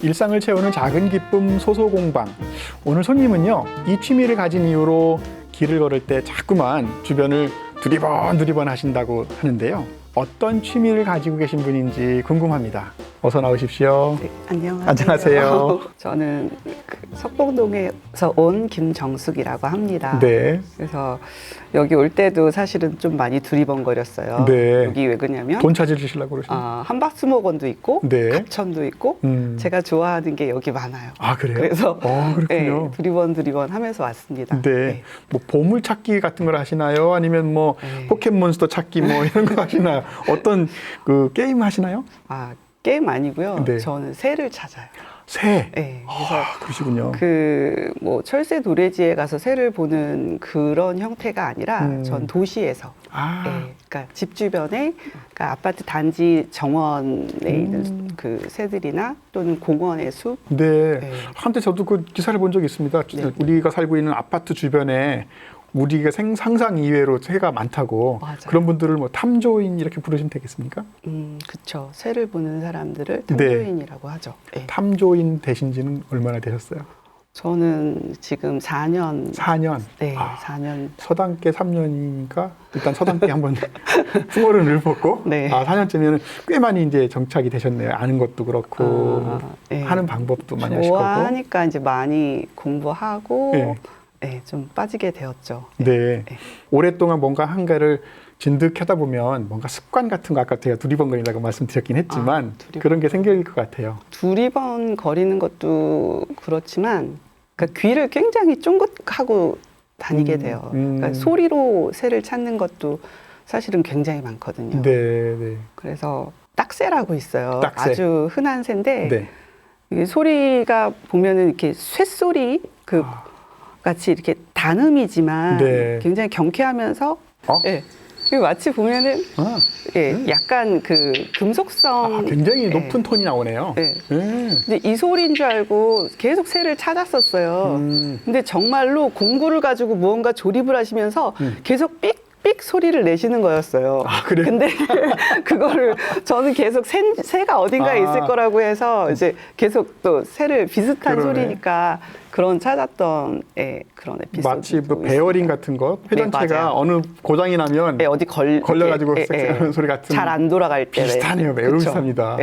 일상을 채우는 작은 기쁨 소소공방. 오늘 손님은요, 이 취미를 가진 이유로 길을 걸을 때 자꾸만 주변을 두리번 하신다고 하는데요. 어떤 취미를 가지고 계신 분인지 궁금합니다. 어서 나오십시오. 네, 안녕하세요. 안녕하세요. 저는 석봉동에서 온 김정숙이라고 합니다. 네. 그래서 여기 올 때도 사실은 좀 많이 두리번거렸어요. 네. 여기 왜 그러냐면 돈 찾으시려고 그러시나요? 한박스모건도 있고 네. 갑천도 있고 제가 좋아하는 게 여기 많아요. 아, 그래요? 그래서 그렇군요. 네, 두리번 하면서 왔습니다. 네. 뭐 보물 찾기 같은 걸 하시나요? 아니면 뭐 네. 포켓몬스터 찾기 뭐 이런 거 하시나요? 어떤 그 게임 하시나요? 게임 아니고요. 네. 저는 새를 찾아요. 새. 네, 그래서 그러시군요. 뭐 철새 도래지에 가서 새를 보는 그런 형태가 아니라 전 도시에서 네, 그러니까 집 주변에 그러니까 아파트 단지 정원에 있는 그 새들이나 또는 공원의 숲. 네. 네. 한때 저도 그 기사를 본 적이 있습니다. 네. 우리가 살고 있는 아파트 주변에 우리가 상상 이외로 새가 많다고. 맞아요. 그런 분들을 뭐 탐조인 이렇게 부르시면 되겠습니까? 그쵸. 새를 보는 사람들을 네. 탐조인이라고 하죠. 네. 탐조인 되신 지는 얼마나 되셨어요? 저는 지금 4년. 4년. 네, 4년. 서당계 3년이니까 일단 서당계 한번 풍어를 벗고 네. 4년째면 꽤 많이 이제 정착이 되셨네요. 아는 것도 그렇고 네. 하는 방법도 많이 하실 거고. 좋아하니까 이제 많이 공부하고 네. 네, 좀 빠지게 되었죠. 네. 네. 오랫동안 뭔가 한가를 진득하다 보면 뭔가 습관 같은 거 아까 제가 두리번거리라고 말씀드렸긴 했지만 두리번. 그런 게 생길 것 같아요. 두리번 거리는 것도 그렇지만 그러니까 귀를 굉장히 쫑긋하고 다니게 돼요. 그러니까 소리로 새를 찾는 것도 사실은 굉장히 많거든요. 네, 네. 그래서 딱새라고 있어요. 딱새. 아주 흔한 새인데 네. 이게 소리가 보면은 이렇게 쇳소리 같이 이렇게 단음이지만 네. 굉장히 경쾌하면서 예. 그리고 마치 보면은 예, 약간 그 금속성 굉장히 예. 높은 톤이 나오네요. 예. 근데 이 소리인 줄 알고 계속 새를 찾았었어요. 근데 정말로 공구를 가지고 무언가 조립을 하시면서 계속 삑삑 소리를 내시는 거였어요. 그래요? 근데 그거를 저는 계속 새가 어딘가에 있을 거라고 해서 이제 계속 또 새를 비슷한 그러네. 소리니까 그런 찾았던 그런 에피소드. 마치 뭐 베어링 같은 거 회전체가 맞아요. 어느 고장이 나면 어디 걸려가지고 섹섹하는 소리 같은 잘 안 돌아갈 때 비슷하네요. 매우 그쵸? 비슷합니다.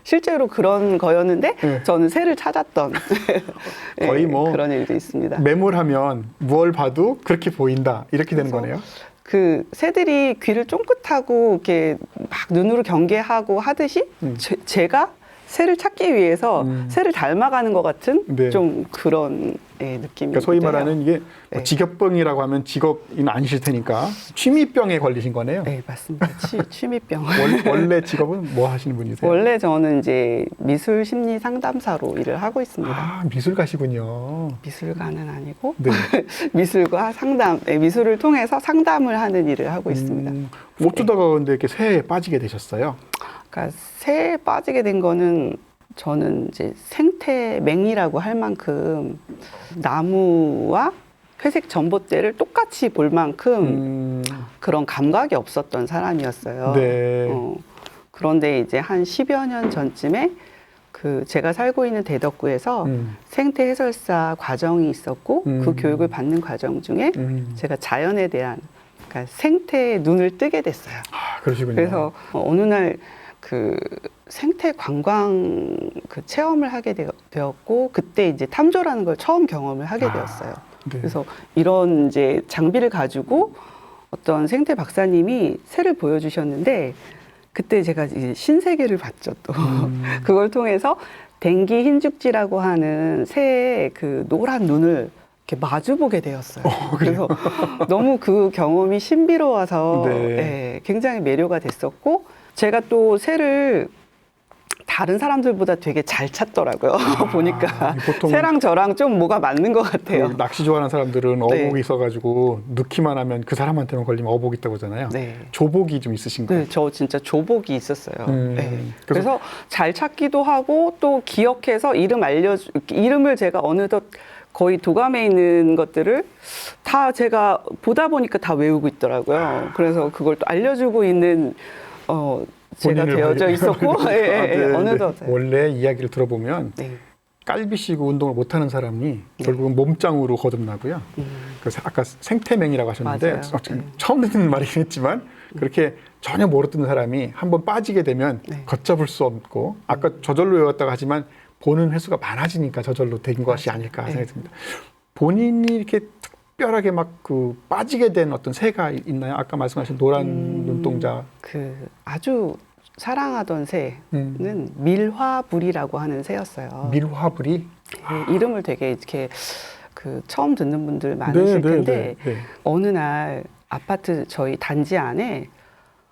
실제로 그런 거였는데 네. 저는 새를 찾았던 거의 뭐 그런 일도 있습니다. 매몰하면 무얼 봐도 그렇게 보인다 이렇게 되는 그래서 거네요. 그 새들이 귀를 쫑긋하고 이렇게 막 눈으로 경계하고 하듯이 제가 새를 찾기 위해서 새를 닮아가는 것 같은 네. 좀 그런 느낌이. 그러니까 소위 말하는 이게 뭐 네. 직업병이라고 하면 직업인 아니실 테니까 취미병에 걸리신 거네요. 네, 맞습니다. 취미병. 원래 직업은 뭐 하시는 분이세요? 원래 저는 이제 미술 심리 상담사로 일을 하고 있습니다. 미술가시군요. 미술가는 아니고 네. 미술과 상담, 미술을 통해서 상담을 하는 일을 하고 있습니다. 어쩌다가 근데 이렇게 새에 빠지게 되셨어요? 그러니까 새에 빠지게 된 거는 저는 이제 생태맹이라고 할 만큼 나무와 회색 전봇대를 똑같이 볼 만큼 그런 감각이 없었던 사람이었어요. 네. 그런데 이제 한 10여 년 전쯤에 제가 살고 있는 대덕구에서 생태 해설사 과정이 있었고 그 교육을 받는 과정 중에 제가 자연에 대한 그러니까 생태에 눈을 뜨게 됐어요. 그러시군요. 그래서 어느 날 생태 관광 체험을 하게 되었고 그때 이제 탐조라는 걸 처음 경험을 하게 되었어요. 네. 그래서 이런 이제 장비를 가지고 어떤 생태 박사님이 새를 보여주셨는데 그때 제가 이제 신세계를 봤죠. 또 그걸 통해서 댕기 흰죽지라고 하는 새의 그 노란 눈을 이렇게 마주보게 되었어요. 그래서 너무 그 경험이 신비로워서 네. 굉장히 매료가 됐었고 제가 또 새를 다른 사람들보다 되게 잘 찾더라고요. 보니까 보통 새랑 저랑 좀 뭐가 맞는 것 같아요. 그 낚시 좋아하는 사람들은 어복이 네. 있어가지고 넣기만 하면 그 사람한테만 걸리면 어복 있다고 하잖아요. 네. 조복이 좀 있으신가요? 네, 저 진짜 조복이 있었어요. 네. 그래서 그래서 잘 찾기도 하고 또 기억해서 이름을 제가 어느덧 거의 도감에 있는 것들을 다 제가 보다 보니까 다 외우고 있더라고요. 그래서 그걸 또 알려주고 있는 제가 본인을 되어져 관리- 있었고 아, 어느덧 원래 이야기를 들어보면 네. 깔비시고 운동을 못하는 사람이 결국은 몸짱으로 거듭나고요. 그래서 아까 생태맹이라고 하셨는데 맞아요. 네. 처음 듣는 말이긴 했지만 그렇게 전혀 모르던 사람이 한번 빠지게 되면 네. 걷잡을 수 없고 아까 저절로 외웠다고 하지만 보는 횟수가 많아지니까 저절로 된 것이 아닐까 네. 생각이 듭니다. 본인이 이렇게 특별하게 막 그 빠지게 된 어떤 새가 있나요? 아까 말씀하신 노란 눈동자. 그 아주 사랑하던 새는 밀화불이라고 하는 새였어요. 밀화불이. 네, 이름을 되게 이렇게 그 처음 듣는 분들 많으실 텐데 네. 어느 날 아파트 저희 단지 안에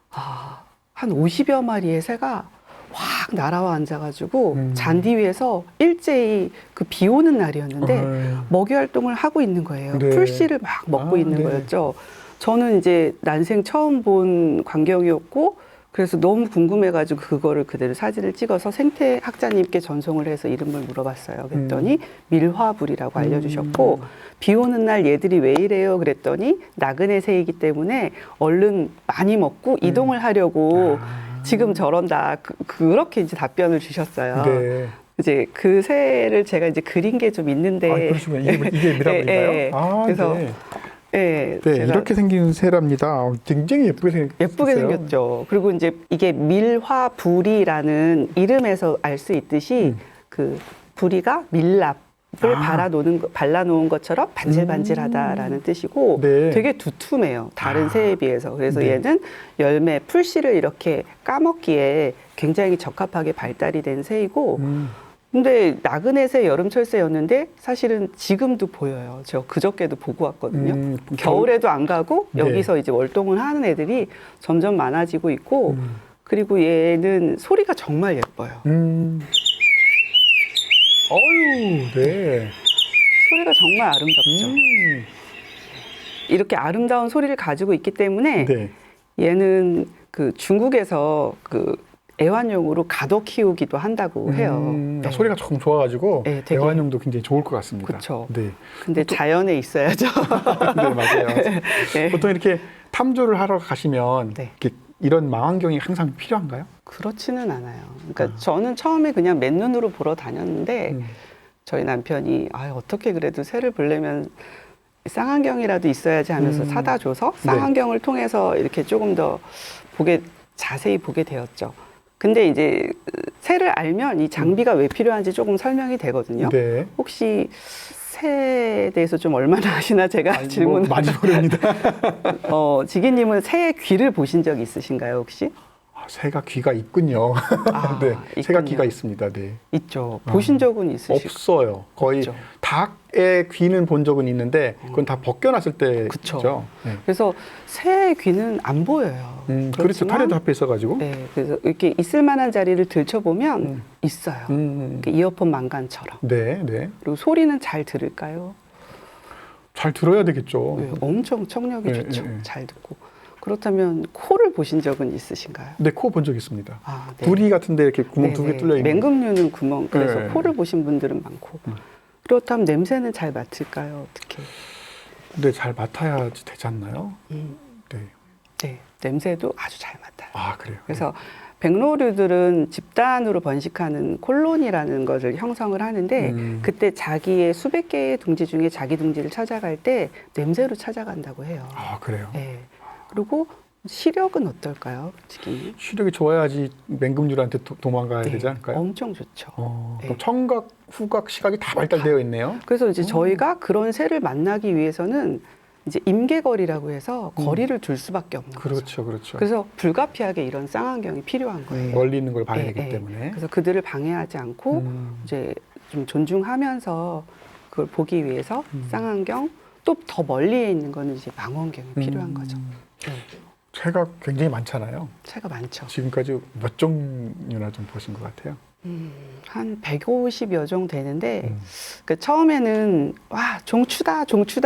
한 50여 마리의 새가 확 날아와 앉아가지고 잔디 위에서 일제히 그 비 오는 날이었는데 먹이 활동을 하고 있는 거예요. 네. 풀씨를 막 먹고 있는 네. 거였죠. 저는 이제 난생 처음 본 광경이었고 그래서 너무 궁금해가지고 그거를 그대로 사진을 찍어서 생태학자님께 전송을 해서 이름을 물어봤어요. 그랬더니 밀화불이라고 알려주셨고 비 오는 날 얘들이 왜 이래요? 그랬더니 나그네 새이기 때문에 얼른 많이 먹고 이동을 하려고 지금 저런다. 그렇게 이제 답변을 주셨어요. 네. 이제 그 새를 제가 이제 그린 게 좀 있는데. 아, 그러시면 이게 미라블인가요? 네. 아, 그래서 네. 네, 네, 제가 이렇게 생긴 새랍니다. 굉장히 예쁘게 생겼어요. 예쁘게 생겼죠. 그리고 이제 이게 밀화불이라는 이름에서 알 수 있듯이 그 부리가 밀랍을 발라놓은 것처럼 반질반질하다라는 뜻이고 네. 되게 두툼해요. 다른 새에 비해서. 그래서 네. 얘는 열매 풀씨를 이렇게 까먹기에 굉장히 적합하게 발달이 된 새이고 근데 나그네새 여름철새였는데 사실은 지금도 보여요. 저 그저께도 보고 왔거든요. 겨울에도 안 가고 네. 여기서 이제 월동을 하는 애들이 점점 많아지고 있고 그리고 얘는 소리가 정말 예뻐요. 어유, 네. 소리가 정말 아름답죠. 이렇게 아름다운 소리를 가지고 있기 때문에 네. 얘는 그 중국에서 그 애완용으로 가둬 키우기도 한다고 해요. 네. 소리가 조금 좋아가지고 네, 되게- 애완용도 굉장히 좋을 것 같습니다. 그쵸. 네. 근데 자연에 있어야죠. 네, 맞아요. 네. 보통 이렇게 탐조를 하러 가시면 네. 이렇게 이런 망원경이 항상 필요한가요? 그렇지는 않아요. 그러니까 저는 처음에 그냥 맨눈으로 보러 다녔는데 저희 남편이 어떻게 그래도 새를 보려면 쌍안경이라도 있어야지 하면서 사다 줘서 쌍안경을 통해서 이렇게 조금 더 자세히 보게 되었죠. 근데 이제 새를 알면 이 장비가 왜 필요한지 조금 설명이 되거든요. 네. 혹시 새에 대해서 좀 얼마나 아시나 제가 질문을 많이 모릅니다. 지기님은 새의 귀를 보신 적 있으신가요 혹시? 새가 귀가 있군요. 네, 새가 있군요. 귀가 있습니다. 네. 있죠. 보신 적은 있으시죠? 없어요. 거의 없죠. 닭의 귀는 본 적은 있는데 그건 다 벗겨놨을 때죠. 그쵸. 네. 그래서 새의 귀는 안 보여요. 그렇죠. 그렇지만 털에도 합해 있어가지고. 네, 그래서 이렇게 있을 만한 자리를 들춰보면 있어요. 이렇게 이어폰 망간처럼. 네, 네. 그리고 소리는 잘 들을까요? 잘 들어야 되겠죠. 네, 엄청 청력이 네, 좋죠. 네, 네. 잘 듣고. 그렇다면 코를 보신 적은 있으신가요? 네, 코 본 적 있습니다. 네. 부리 같은데 이렇게 구멍 네, 두 개 네. 뚫려 있는. 맹금류는 구멍. 그래서 네. 코를 보신 분들은 많고. 그렇다면 냄새는 잘 맡을까요? 어떻게? 근데 잘 맡아야 되지 않나요? 네. 네, 냄새도 아주 잘 맡아요. 아, 그래요. 그래서 백로류들은 집단으로 번식하는 콜론이라는 것을 형성을 하는데 그때 자기의 수백 개의 둥지 중에 자기 둥지를 찾아갈 때 냄새로 찾아간다고 해요. 아, 그래요. 네. 그리고 시력은 어떨까요, 지금? 시력이 좋아야지 맹금류한테 도망가야 네, 되지 않을까요? 엄청 좋죠. 네. 그럼 청각, 후각, 시각이 다 발달되어 있네요. 그래서 이제 저희가 그런 새를 만나기 위해서는 이제 임계거리라고 해서 거리를 둘 수밖에 없는 거죠. 그렇죠, 그렇죠. 그래서 불가피하게 이런 쌍안경이 필요한 거예요. 멀리 있는 걸 봐야 네, 되기 네. 때문에. 그래서 그들을 방해하지 않고 이제 좀 존중하면서 그걸 보기 위해서 쌍안경 또 더 멀리에 있는 거는 이제 망원경이 필요한 거죠. 네. 새가 굉장히 많잖아요. 새가 많죠. 지금까지 몇 종류나 좀 보신 것 같아요? 한 150여 종 되는데 그 처음에는 와 종추다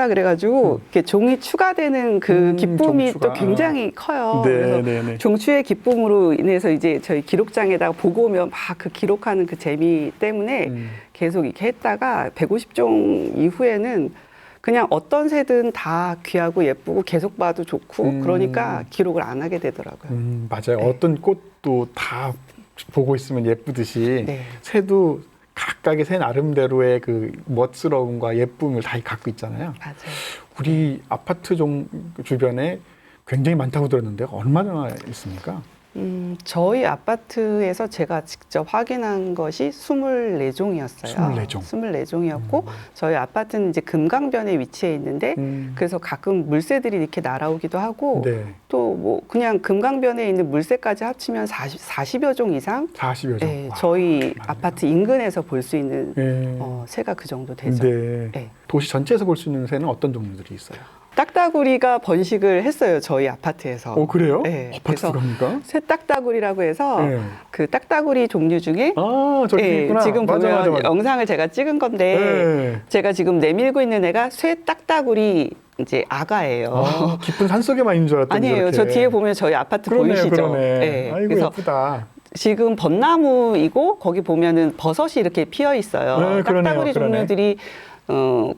그래가지고 이렇게 종이 추가되는 그 기쁨이 종추가. 또 굉장히 커요. 네, 그래서 네, 네. 종추의 기쁨으로 인해서 이제 저희 기록장에다가 보고 오면 막 그 기록하는 그 재미 때문에 계속 이렇게 했다가 150종 이후에는 그냥 어떤 새든 다 귀하고 예쁘고 계속 봐도 좋고 그러니까 기록을 안 하게 되더라고요. 맞아요. 네. 어떤 꽃도 다 보고 있으면 예쁘듯이 네. 새도 각각의 새 나름대로의 그 멋스러움과 예쁨을 다 갖고 있잖아요. 맞아요. 우리 아파트 주변에 굉장히 많다고 들었는데 얼마나 있습니까? 저희 아파트에서 제가 직접 확인한 것이 24종이었어요. 24종. 24종이었고 저희 아파트는 이제 금강변에 위치해 있는데 그래서 가끔 물새들이 이렇게 날아오기도 하고 네. 또 뭐 그냥 금강변에 있는 물새까지 합치면 40여 종 이상 40여 종. 네, 와, 저희 많네요. 아파트 인근에서 볼 수 있는 네. 새가 그 정도 되죠. 네. 네. 도시 전체에서 볼 수 있는 새는 어떤 종류들이 있어요? 딱따구리가 번식을 했어요. 저희 아파트에서. 그래요? 네, 아파트 그래서 들어갑니까? 새 딱따구리라고 해서 네. 그 딱따구리 종류 중에 저기 예, 있구나. 지금 맞아, 보면 맞아, 맞아. 영상을 제가 찍은 건데 네. 제가 지금 내밀고 있는 애가 쇠 딱따구리 이제 아가예요. 깊은 산속에만 있는 줄 알았더니 아니에요. 저렇게. 저 뒤에 보면 저희 아파트 보이시죠? 그러네. 예, 아이고 그래서 예쁘다. 지금 벚나무이고 거기 보면은 버섯이 이렇게 피어 있어요. 네, 그러네요. 딱따구리 그러네. 종류들이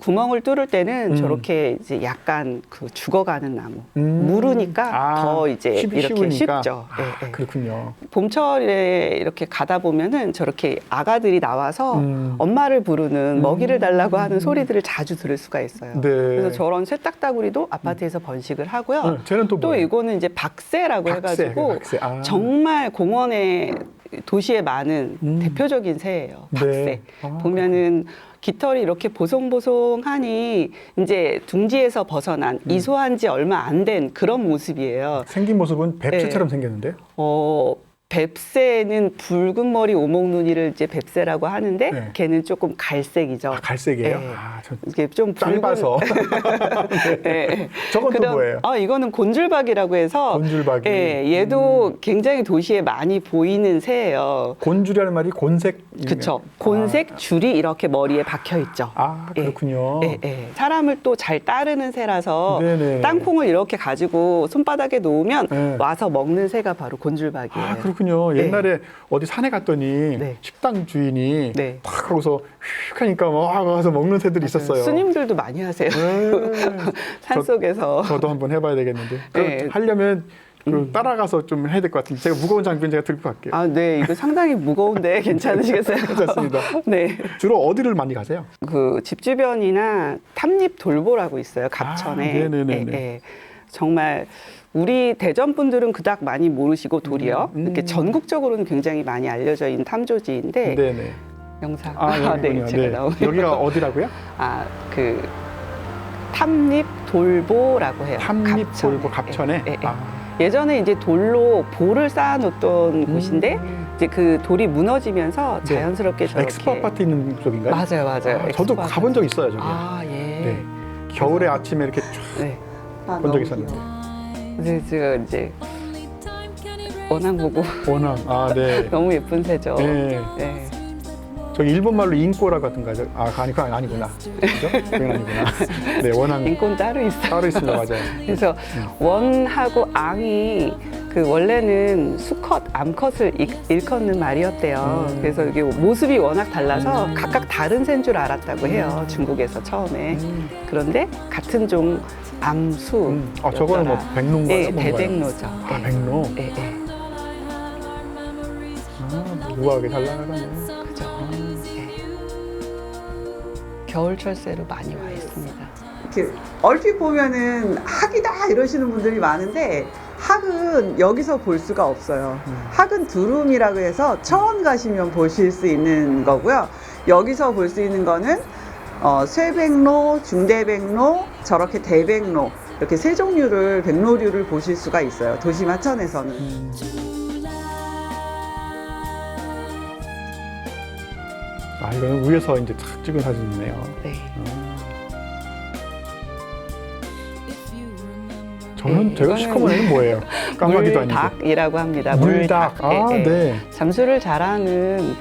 구멍을 뚫을 때는 음. 저렇게 이제 약간 그 죽어가는 나무. 음. 무르니까 더 이제 이렇게 쉬우니까. 쉽죠. 예, 예. 그렇군요. 봄철에 이렇게 가다 보면은 저렇게 아가들이 나와서 엄마를 부르는 먹이를 달라고 하는 소리들을 자주 들을 수가 있어요. 네. 그래서 저런 쇠딱따구리도 아파트에서 번식을 하고요. 쟤는 또 또 뭐예요? 이거는 이제 박새라고 해가지고 박새. 정말 공원에 도시에 많은 대표적인 새예요. 박새. 네. 보면은 깃털이 이렇게 보송보송하니 이제 둥지에서 벗어난 이소한 지 얼마 안 된 그런 모습이에요. 생긴 모습은 뱁새처럼 생겼는데? 뱁새는 붉은 머리 오목눈이를 이제 뱁새라고 하는데 네. 걔는 조금 갈색이죠. 갈색이에요? 네. 저 이게 좀 붉은 짧아서. 네. 저건 또 뭐예요? 이거는 곤줄박이라고 해서 곤줄박이. 얘도 굉장히 도시에 많이 보이는 새예요. 곤줄이라는 말이 곤색. 그렇죠. 곤색 줄이 이렇게 머리에 박혀 있죠. 그렇군요. 사람을 또 잘 따르는 새라서 네네. 땅콩을 이렇게 가지고 손바닥에 놓으면 네. 와서 먹는 새가 바로 곤줄박이에요. 그렇군요. 네. 옛날에 어디 산에 갔더니 네. 식당 주인이 네. 탁 하고서 휙 하니까 와서 먹는 새들이 있었어요. 스님들도 많이 하세요. 산속에서. 저도 한번 해봐야 되겠는데. 네. 하려면 따라가서 좀 해야 될 것 같은데 제가 무거운 장비는 제가 들고 갈게요. 네, 이거 상당히 무거운데 괜찮으시겠어요? 괜찮습니다. 네. 주로 어디를 많이 가세요? 그 집 주변이나 탐립 돌보라고 있어요. 갑천에. 네네네. 정말 우리 대전 분들은 그닥 많이 모르시고 도리어 이렇게 전국적으로는 굉장히 많이 알려져 있는 탐조지인데 네네. 영상. 여기군요. 제가 나오네요. 여기가 어디라고요? 그 탐립 돌보라고 해요. 탐립 갑천에. 돌보 갑천에. 예전에 이제 돌로 볼을 쌓아놓던 곳인데 이제 그 돌이 무너지면서 네. 자연스럽게 저렇게. 엑스포 아파트 있는 쪽인가요? 맞아요. 저도 엑스포 가본 적 있어요, 저기. 예. 네. 겨울에 아침에 이렇게 쫙 네. 본 적 있었는데. 근데 제가 이제 원앙 보고 네. 너무 예쁜 새죠. 네. 네. 저기 일본 말로 인꼬라 같은가? 그건 아니구나. 그죠? 그건 아니구나. 네, 원앙 인권 따로 있어요. 따로 있습니다, 맞아요. 그래서 원하고 앙이 그 원래는 수컷, 암컷을 일컫는 말이었대요. 그래서 이게 모습이 워낙 달라서 각각 다른 새인 줄 알았다고 해요. 중국에서 처음에. 그런데 같은 종 암수. 저거는 뭐 백로인가요? 네, 뭔가요? 대백로죠. 백로. 네. 우아하게 잘 나가네요. 그죠. 겨울 철새로 많이 와 있습니다. 이렇게 얼핏 보면은 학이다 이러시는 분들이 많은데 학은 여기서 볼 수가 없어요. 학은 두룸이라고 해서 처원 가시면 보실 수 있는 거고요. 여기서 볼 수 있는 거는 쇠백로, 중대백로, 저렇게 대백로 이렇게 세 종류를 백로류를 보실 수가 있어요. 도심 하천에서는. 이거는 위에서 이제 탁 찍은 사진이네요. 네. 저는 제가 이거는 시커먼 애는 뭐예요? 깡마귀도 아니고. 물닭이라고 합니다. 물닭. 네. 잠수를 잘하는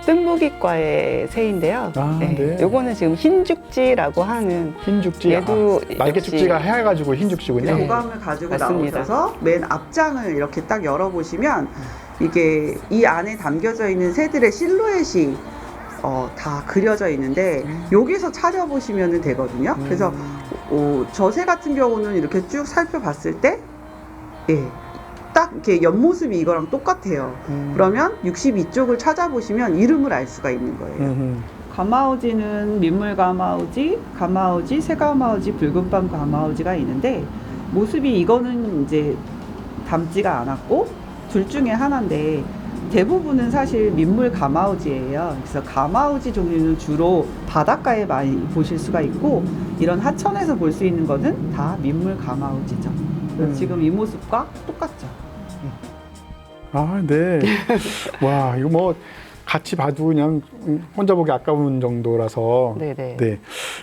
뜸부기과의 새인데요. 네. 요거는 지금 흰죽지라고 하는 흰죽지. 얘도 날개죽지가 역시 해가지고 흰죽지군요. 네. 도감을 가지고 맞습니다. 나오셔서 맨 앞장을 이렇게 딱 열어보시면 이게 이 안에 담겨져 있는 새들의 실루엣이 다 그려져 있는데 여기서 찾아보시면 되거든요. 그래서 저새 같은 경우는 이렇게 쭉 살펴봤을 때, 예, 딱 이렇게 옆모습이 이거랑 똑같아요. 그러면 62쪽을 찾아보시면 이름을 알 수가 있는 거예요. 가마우지는 민물 가마우지, 가마우지, 새가마우지, 붉은밤 가마우지가 있는데 모습이 이거는 이제 닮지가 않았고 둘 중에 하나인데 대부분은 사실 민물 가마우지예요. 그래서 가마우지 종류는 주로 바닷가에 많이 보실 수가 있고 이런 하천에서 볼 수 있는 거는 다 민물 가마우지죠. 그래서 지금 이 모습과 똑같죠. 아, 네. 와, 이거 뭐 같이 봐도 그냥 혼자 보기 아까운 정도라서. 네네. 네.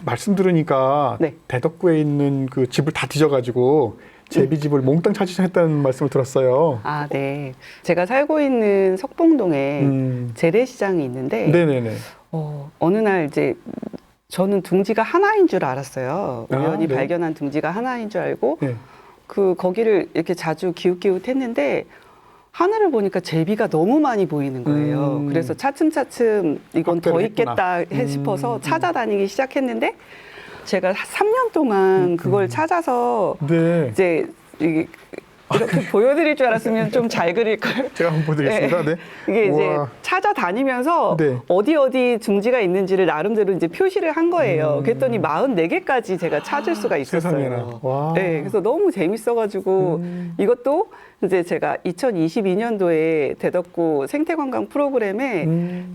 말씀 들으니까 네. 대덕구에 있는 그 집을 다 뒤져가지고 제비집을 몽땅 찾으셨다는 말씀을 들었어요. 아, 네. 제가 살고 있는 석봉동에 재래시장이 있는데 네네네. 어느 날 이제 저는 둥지가 하나인 줄 알았어요. 아, 우연히 네. 발견한 둥지가 하나인 줄 알고 네. 거기를 이렇게 자주 기웃기웃했는데 하늘을 보니까 제비가 너무 많이 보이는 거예요. 그래서 차츰차츰 이건 더 확대를 있겠다 싶어서 찾아다니기 시작했는데 제가 3년 동안 그걸 찾아서 네. 이제 이렇게 보여드릴 줄 알았으면 좀 잘 그릴 걸. 제가 한번 보여드리겠습니다. 네. 이게 이제 우와. 찾아다니면서 네. 어디 둥지가 있는지를 나름대로 이제 표시를 한 거예요. 그랬더니 44개까지 제가 찾을 수가 세상에나. 있었어요. 와. 네, 그래서 너무 재밌어가지고 이것도 이제 제가 2022년도에 대덕구 생태관광 프로그램에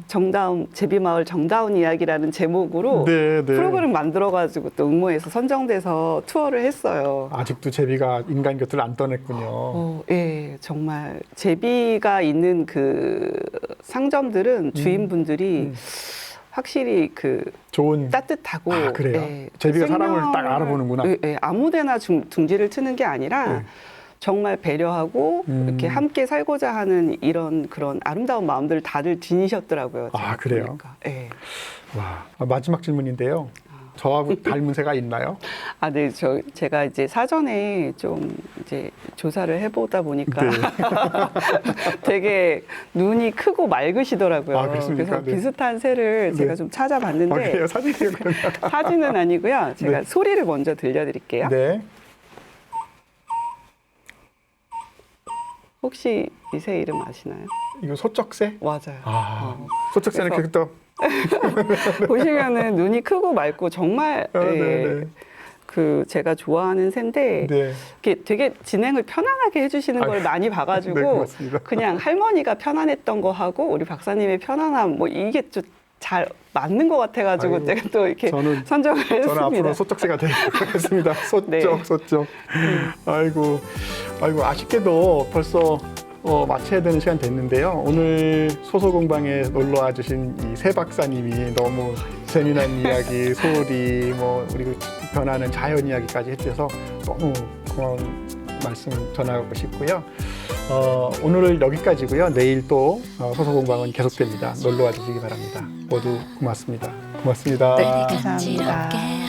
정다운 제비마을 정다운 이야기라는 제목으로 네, 네. 프로그램 만들어가지고 또 응모해서 선정돼서 투어를 했어요. 아직도 제비가 인간 곁을 안 떠냈군요. 예, 정말 제비가 있는 그 상점들은 주인분들이 확실히 좋은. 따뜻하고 아, 그래요? 예, 제비가 생명을- 사람을 딱 알아보는구나. 예, 예, 아무데나 둥지를 트는 게 아니라 네. 정말 배려하고 이렇게 함께 살고자 하는 이런 그런 아름다운 마음들을 다들 지니셨더라고요. 아, 제가 그래요? 보니까. 예. 와. 마지막 질문인데요. 저하고 닮은 새가 있나요? 아, 네, 제가 이제 사전에 좀 이제 조사를 해보다 보니까 네. 되게 눈이 크고 맑으시더라고요. 아, 그렇습니까? 그래서 네. 비슷한 새를 제가 네. 좀 아, 찾아봤는데 그래요? 사진이에요, 그러면. 사진은 아니고요. 제가 네. 소리를 먼저 들려드릴게요. 네. 혹시 이 새 이름 아시나요? 이거 소쩍새? 맞아요. 아, 소쩍새는 그래서- 계속 또. 보시면은 눈이 크고 맑고 정말 아, 예, 네, 제가 좋아하는 새인데 네. 이렇게 되게 진행을 편안하게 해주시는 걸 아유, 많이 봐가지고 네, 고맙습니다. 그냥 할머니가 편안했던 거 하고 우리 박사님의 편안함 뭐 이게 좀 잘 맞는 것 같아가지고 아유, 제가 또 이렇게 선정을 했습니다. 저는 앞으로 소쩍새가 되겠습니다. 소쩍, 네. 소쩍. 아이고, 아쉽게도 벌써 마쳐야 되는 시간 됐는데요. 오늘 소소공방에 놀러와 주신 이 새 박사님이 너무 재미난 이야기, 소리, 그리고 변하는 자연 이야기까지 해주셔서 너무 고마운 말씀 전하고 싶고요. 오늘은 여기까지고요. 내일 또 소소공방은 계속됩니다. 놀러와 주시기 바랍니다. 모두 고맙습니다. 고맙습니다. 네, 감사합니다.